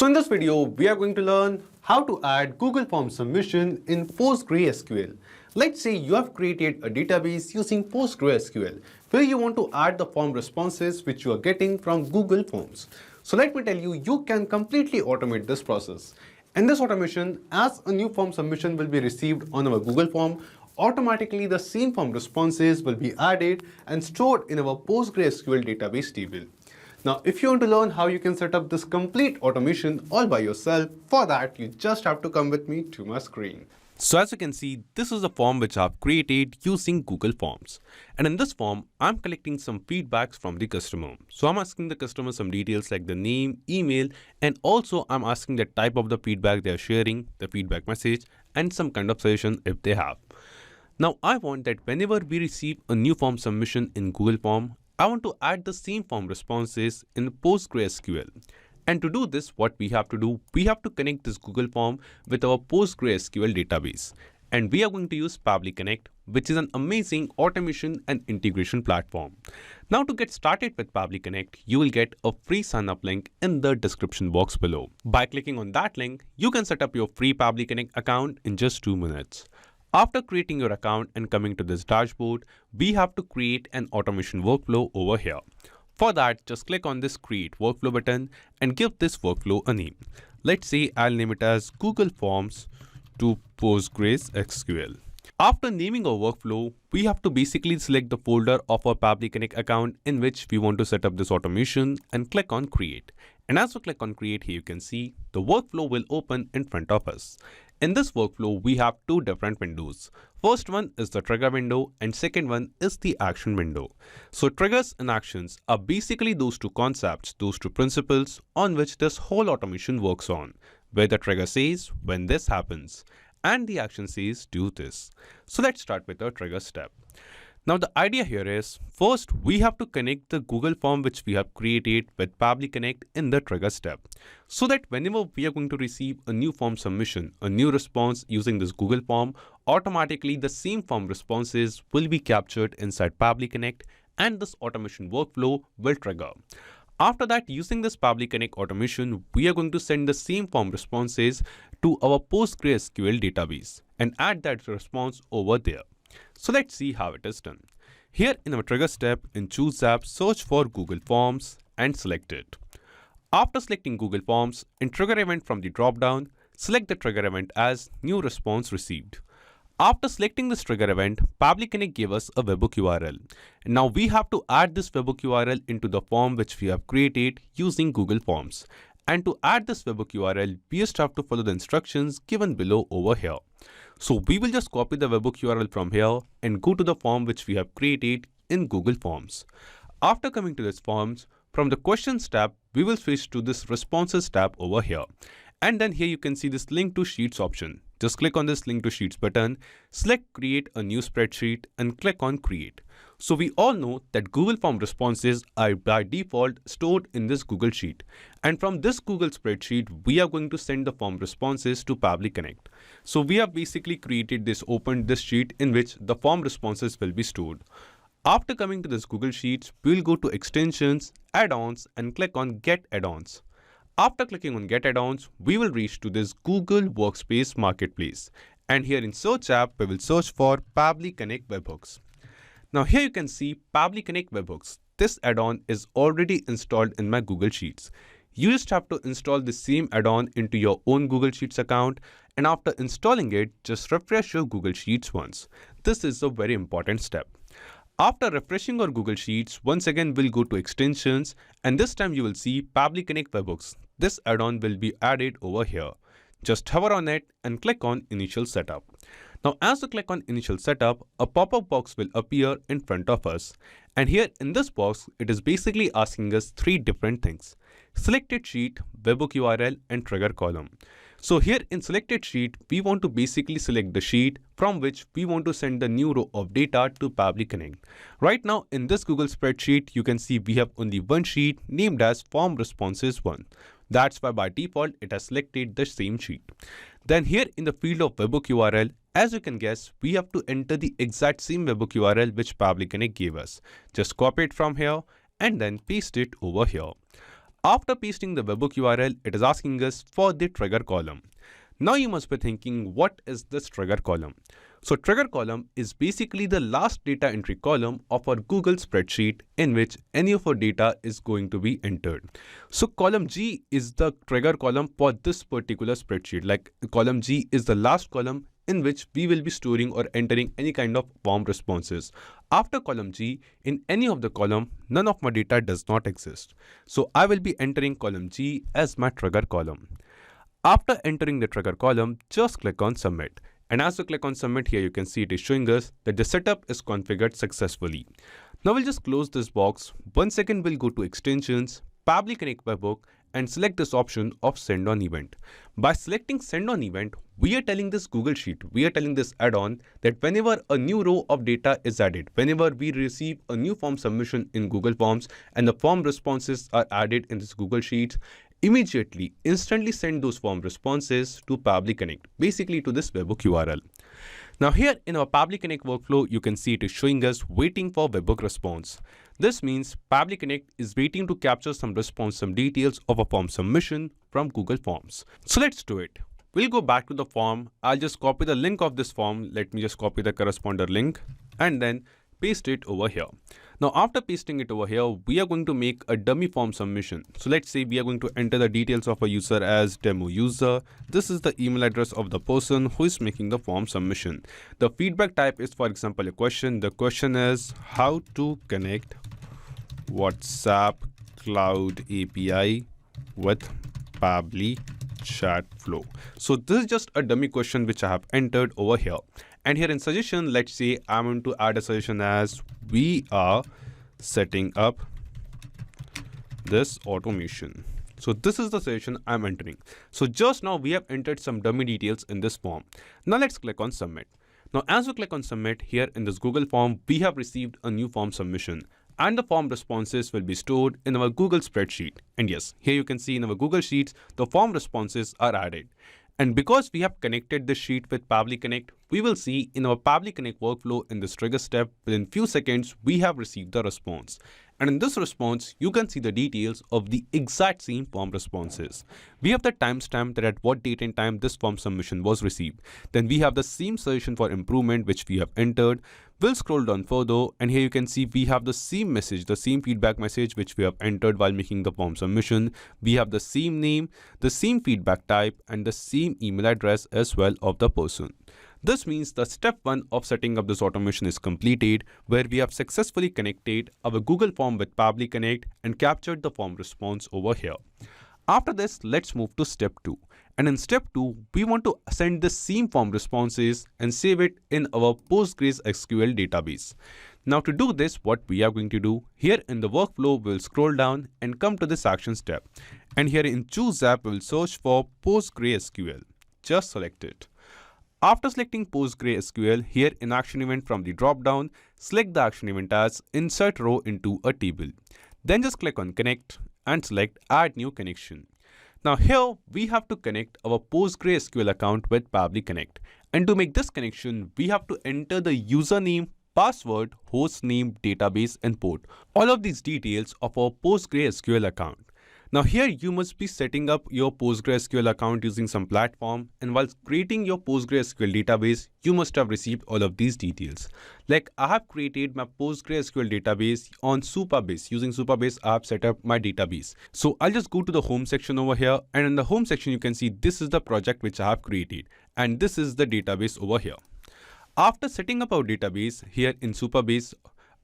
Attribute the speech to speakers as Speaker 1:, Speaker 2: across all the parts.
Speaker 1: So in this video, we are going to learn how to add Google Form submission in PostgreSQL. Let's say you have created a database using PostgreSQL where you want to add the form responses which you are getting from Google Forms. So let me tell you, you can completely automate this process. In this automation, as a new form submission will be received on our Google Form, automatically the same form responses will be added and stored in our PostgreSQL database table. Now, if you want to learn how you can set up this complete automation all by yourself, for that you just have to come with me to my screen.
Speaker 2: So as you can see, this is a form which I've created using Google Forms. And in this form, I'm collecting some feedbacks from the customer. So I'm asking the customer some details like the name, email, and also I'm asking the type of the feedback they're sharing, the feedback message, and some kind of suggestion if they have. Now I want that whenever we receive a new form submission in Google Form, I want to add the same form responses in PostgreSQL. And to do this, what we have to do, we have to connect this Google Form with our PostgreSQL database. And we are going to use Pabbly Connect, which is an amazing automation and integration platform. Now to get started with Pabbly Connect, you will get a free sign-up link in the description box below. By clicking on that link, you can set up your free Pabbly Connect account in just 2 minutes. After creating your account and coming to this dashboard, we have to create an automation workflow over here. For that, just click on this Create Workflow button and give this workflow a name. Let's say I'll name it as Google Forms to PostgreSQL. After naming our workflow, we have to basically select the folder of our Pabbly Connect account in which we want to set up this automation and click on Create. And as we click on Create, here you can see the workflow will open in front of us. In this workflow, we have 2 different windows. First one is the trigger window and second one is the action window. So triggers and actions are basically those 2 concepts, those 2 principles on which this whole automation works on, where the trigger says when this happens and the action says do this. So let's start with our trigger step. Now the idea here is, first we have to connect the Google Form which we have created with Pabbly Connect in the trigger step, so that whenever we are going to receive a new form submission, a new response using this Google Form, automatically the same form responses will be captured inside Pabbly Connect and this automation workflow will trigger. After that, using this Pabbly Connect automation, we are going to send the same form responses to our PostgreSQL database and add that response over there. So let's see how it is done. Here in our trigger step, in Choose App, search for Google Forms and select it. After selecting Google Forms, in Trigger Event from the drop-down, select the trigger event as New Response Received. After selecting this trigger event, Pabbly Connect gave us a webhook URL. And now we have to add this webhook URL into the form which we have created using Google Forms. And to add this webhook URL, we just have to follow the instructions given below over here. So we will just copy the webhook URL from here and go to the form which we have created in Google Forms. After coming to this forms, from the questions tab, we will switch to this responses tab over here. And then here you can see this link to sheets option. Just click on this link to sheets button, select create a new spreadsheet and click on create. So we all know that Google Form responses are by default stored in this Google Sheet. And from this Google spreadsheet, we are going to send the form responses to Pabbly Connect. So we have basically created opened this sheet in which the form responses will be stored. After coming to this Google Sheets, we'll go to extensions, add-ons and click on get add-ons. After clicking on get add-ons, we will reach to this Google Workspace Marketplace. And here in search app, we will search for Pabbly Connect Webhooks. Now here you can see Pabbly Connect Webhooks. This add-on is already installed in my Google Sheets. You just have to install the same add-on into your own Google Sheets account, and after installing it, just refresh your Google Sheets once. This is a very important step. After refreshing our Google Sheets, once again we'll go to extensions and this time you will see Pabbly Connect Webhooks. This add-on will be added over here. Just hover on it and click on Initial Setup. Now as you click on Initial Setup, a pop-up box will appear in front of us. And here in this box, it is basically asking us 3 different things: selected sheet, webhook URL and trigger column. So here in selected sheet, we want to basically select the sheet from which we want to send the new row of data to Pabbly Connect. Right now in this Google spreadsheet, you can see we have only one sheet named as Form Responses 1. That's why by default, it has selected the same sheet. Then here in the field of webhook URL, as you can guess, we have to enter the exact same webhook URL which Pabbly Connect gave us. Just copy it from here and then paste it over here. After pasting the webhook URL, it is asking us for the trigger column. Now you must be thinking, what is this trigger column? So trigger column is basically the last data entry column of our Google spreadsheet in which any of our data is going to be entered. So column G is the trigger column for this particular spreadsheet. Like column G is the last column in which we will be storing or entering any kind of form responses. After column G, in any of the column, none of my data does not exist. So I will be entering column G as my trigger column. After entering the trigger column, just click on submit. And as you click on submit here, you can see it is showing us that the setup is configured successfully. Now we'll just close this box. Once again, we'll go to extensions, Pabbly Connect webhook, and select this option of send on event. By selecting send on event, we are telling this Google Sheet, we are telling this add-on that whenever a new row of data is added, whenever we receive a new form submission in Google Forms and the form responses are added in this Google Sheets, immediately, instantly send those form responses to Pabbly Connect, basically to this webhook URL. Now here in our Pabbly Connect workflow, you can see it is showing us waiting for webhook response. This means Pabbly Connect is waiting to capture some response, some details of a form submission from Google Forms. So let's do it. We'll go back to the form. I'll just copy the link of this form. Let me just copy the corresponding link and then paste it over here. Now after pasting it over here, we are going to make a dummy form submission. So let's say we are going to enter the details of a user as demo user. This is the email address of the person who is making the form submission. The feedback type is, for example, a question. The question is how to connect WhatsApp Cloud API with Pabbly chat flow. So this is just a dummy question which I have entered over here. And here in suggestion, let's say I'm going to add a suggestion as we are setting up this automation. So this is the suggestion I'm entering. So just now we have entered some dummy details in this form. Now let's click on submit. Now as we click on submit here in this Google form, we have received a new form submission. And the form responses will be stored in our Google spreadsheet. And yes, here you can see in our Google Sheets, the form responses are added. And because we have connected this sheet with Pabbly Connect, we will see in our Pabbly Connect workflow in this trigger step, within few seconds, we have received the response. And in this response, you can see the details of the exact same form responses. We have the timestamp that at what date and time this form submission was received. Then we have the same suggestion for improvement which we have entered. We'll scroll down further and here you can see we have the same message, the same feedback message which we have entered while making the form submission. We have the same name, the same feedback type and the same email address as well of the person. This means the step 1 of setting up this automation is completed, where we have successfully connected our Google form with Pabbly Connect and captured the form response over here. After this, let's move to step 2. And in step 2, we want to send the same form responses and save it in our PostgreSQL database. Now to do this, what we are going to do, here in the workflow, we'll scroll down and come to this action step. And here in Choose App, we'll search for PostgreSQL. Just select it. After selecting PostgreSQL, here in Action Event from the drop-down, select the action event as Insert Row into a Table. Then just click on Connect and select Add New Connection. Now here, we have to connect our PostgreSQL account with Pabbly Connect. And to make this connection, we have to enter the username, password, hostname, database, and port. All of these details of our PostgreSQL account. Now here you must be setting up your PostgreSQL account using some platform, and while creating your PostgreSQL database, you must have received all of these details. Like I have created my PostgreSQL database on Supabase. Using Supabase, I have set up my database. So I'll just go to the home section over here, and in the home section you can see this is the project which I have created, and this is the database over here. After setting up our database here in Supabase,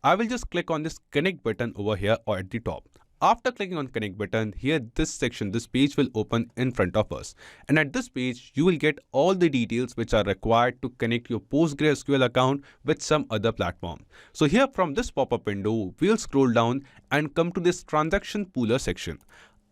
Speaker 2: I will just click on this connect button over here or at the top. After clicking on connect button, here this section, this page will open in front of us. And at this page, you will get all the details which are required to connect your PostgreSQL account with some other platform. So here from this pop-up window, we'll scroll down and come to this transaction pooler section.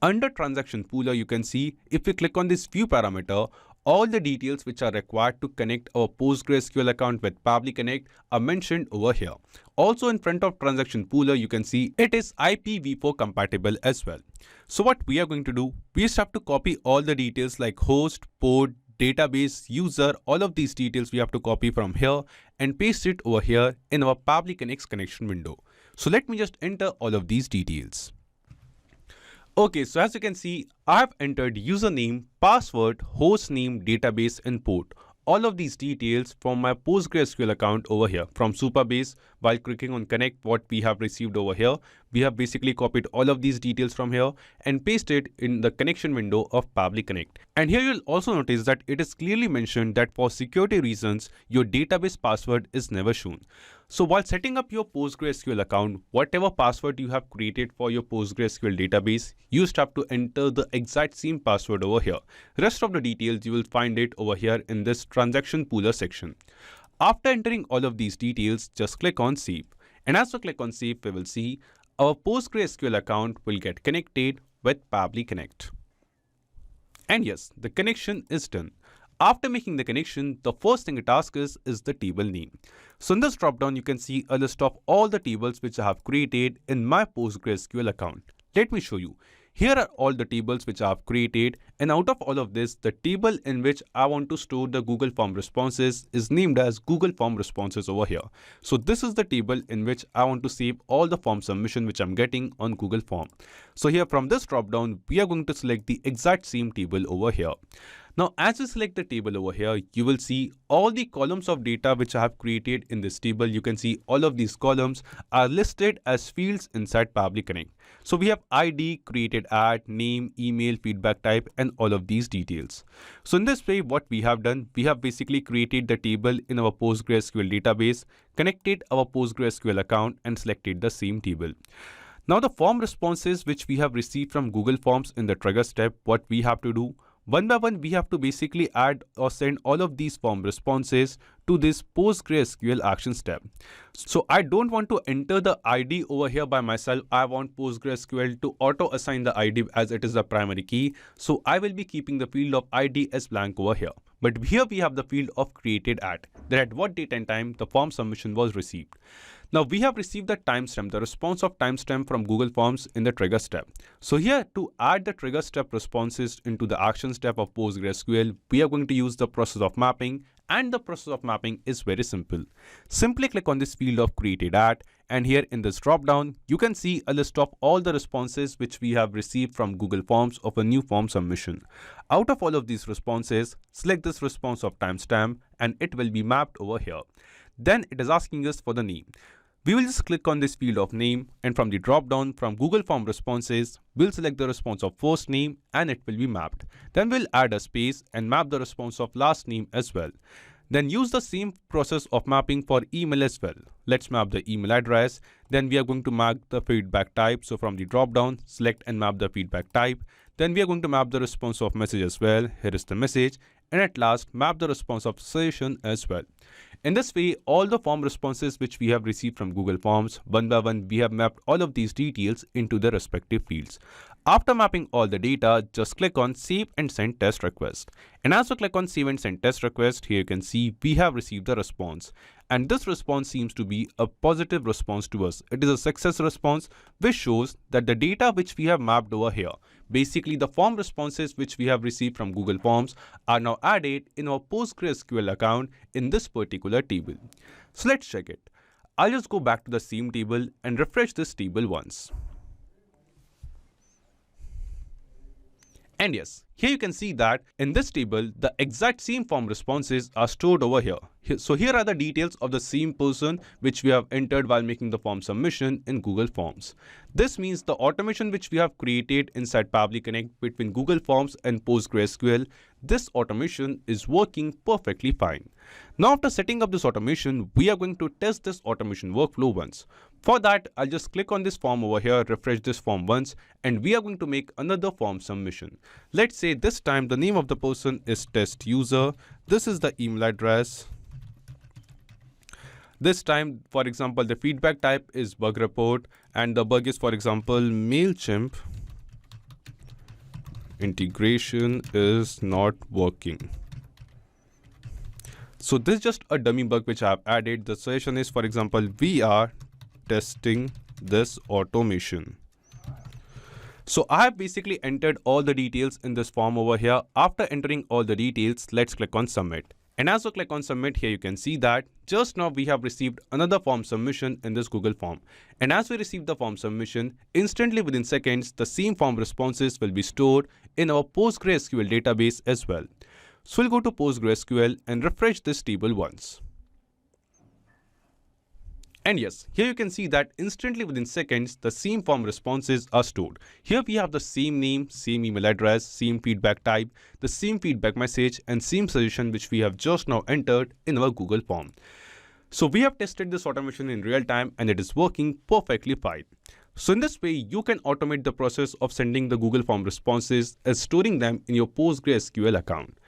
Speaker 2: Under transaction pooler, you can see if we click on this view parameter, all the details which are required to connect our PostgreSQL account with Pabbly Connect are mentioned over here. Also in front of transaction pooler, you can see it is IPv4 compatible as well. So what we are going to do, we just have to copy all the details like host, port, database, user, all of these details we have to copy from here and paste it over here in our Pabbly Connect's connection window. So let me just enter all of these details. Okay, so as you can see, I've entered username, password, hostname, database, and port. All of these details from my PostgreSQL account over here from Supabase. While clicking on connect, what we have received over here, we have basically copied all of these details from here and pasted in the connection window of Pabbly Connect. And here you'll also notice that it is clearly mentioned that for security reasons, your database password is never shown. So while setting up your PostgreSQL account, whatever password you have created for your PostgreSQL database, you just have to enter the exact same password over here. Rest of the details you will find it over here in this transaction pooler section. After entering all of these details, just click on save. And as we click on save, we will see our PostgreSQL account will get connected with Pabbly Connect. And yes, the connection is done. After making the connection, the first thing it asks us is the table name. So in this dropdown, you can see a list of all the tables which I have created in my PostgreSQL account. Let me show you. Here are all the tables which I have created, and out of all of this, the table in which I want to store the Google Form responses is named as Google Form responses over here. So this is the table in which I want to save all the form submission which I'm getting on Google Form. So here from this dropdown, we are going to select the exact same table over here. Now, as you select the table over here, you will see all the columns of data which I have created in this table. You can see all of these columns are listed as fields inside Pabbly Connect. So we have ID, created at, name, email, feedback type, and all of these details. So in this way, what we have done, we have basically created the table in our PostgreSQL database, connected our PostgreSQL account, and selected the same table. Now the form responses which we have received from Google Forms in the trigger step, what we have to do, one by one, we have to basically add or send all of these form responses to this PostgreSQL actions tab. So I don't want to enter the ID over here by myself. I want PostgreSQL to auto assign the ID as it is the primary key. So I will be keeping the field of ID as blank over here. But here we have the field of created at, that at what date and time the form submission was received. Now we have received the timestamp, the response of timestamp from Google Forms in the trigger step. So here to add the trigger step responses into the actions tab of PostgreSQL, we are going to use the process of mapping, and the process of mapping is very simple. Simply click on this field of created at, and here in this dropdown, you can see a list of all the responses which we have received from Google Forms of a new form submission. Out of all of these responses, select this response of timestamp and it will be mapped over here. Then it is asking us for the name. We will just click on this field of name, and from the drop-down from Google Form responses, we'll select the response of first name and it will be mapped. Then we'll add a space and map the response of last name as well. Then use the same process of mapping for email as well. Let's map the email address. Then we are going to map the feedback type. So from the drop-down, select and map the feedback type. Then we are going to map the response of message as well. Here is the message. And at last, map the response of session as well. In this way, all the form responses which we have received from Google Forms, one by one, we have mapped all of these details into the respective fields. After mapping all the data, just click on Save and Send Test Request. And as we click on Save and Send Test Request, here you can see we have received the response. And this response seems to be a positive response to us. It is a success response which shows that the data which we have mapped over here, basically the form responses which we have received from Google Forms, are now added in our PostgreSQL account in this particular table. So let's check it. I'll just go back to the same table and refresh this table once. And yes, here you can see that in this table, the exact same form responses are stored over here. So here are the details of the same person which we have entered while making the form submission in Google Forms. This means the automation which we have created inside Pabbly Connect between Google Forms and PostgreSQL, this automation is working perfectly fine. Now after setting up this automation, we are going to test this automation workflow once. For that, I'll just click on this form over here, refresh this form once, and we are going to make another form submission. Let's say this time the name of the person is test user. This is the email address. This time, for example, the feedback type is bug report, and the bug is, for example, MailChimp integration is not working. So this is just a dummy bug which I have added. The suggestion is, for example, we are testing this automation. So I have basically entered all the details in this form over here. After entering all the details, let's click on submit. And as we click on submit, here you can see that just now we have received another form submission in this Google form. And as we receive the form submission, instantly within seconds, the same form responses will be stored in our PostgreSQL database as well. So we'll go to PostgreSQL and refresh this table once. And yes, here you can see that instantly within seconds, the same form responses are stored. Here we have the same name, same email address, same feedback type, the same feedback message, and same suggestion which we have just now entered in our Google form. So we have tested this automation in real time and it is working perfectly fine. So in this way, you can automate the process of sending the Google form responses and storing them in your PostgreSQL account.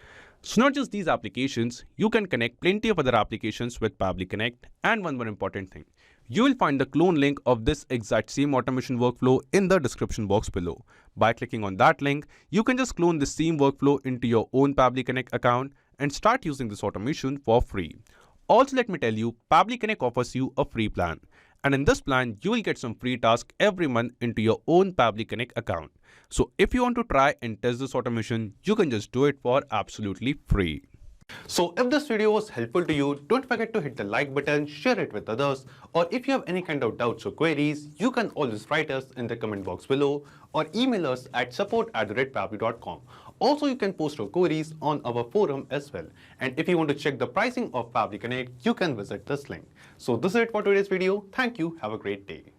Speaker 2: So not just these applications, you can connect plenty of other applications with Pabbly Connect. And one more important thing, you will find the clone link of this exact same automation workflow in the description box below. By clicking on that link, you can just clone the same workflow into your own Pabbly Connect account and start using this automation for free. Also, let me tell you, Pabbly Connect offers you a free plan. And in this plan, you will get some free tasks every month into your own Pabbly Connect account. So if you want to try and test this automation, you can just do it for absolutely free.
Speaker 1: So if this video was helpful to you, don't forget to hit the like button, share it with others, or if you have any kind of doubts or queries, you can always write us in the comment box below or email us at support@pabbly.com. Also, you can post your queries on our forum as well. And if you want to check the pricing of Pabbly Connect, you can visit this link. So this is it for today's video. Thank you. Have a great day.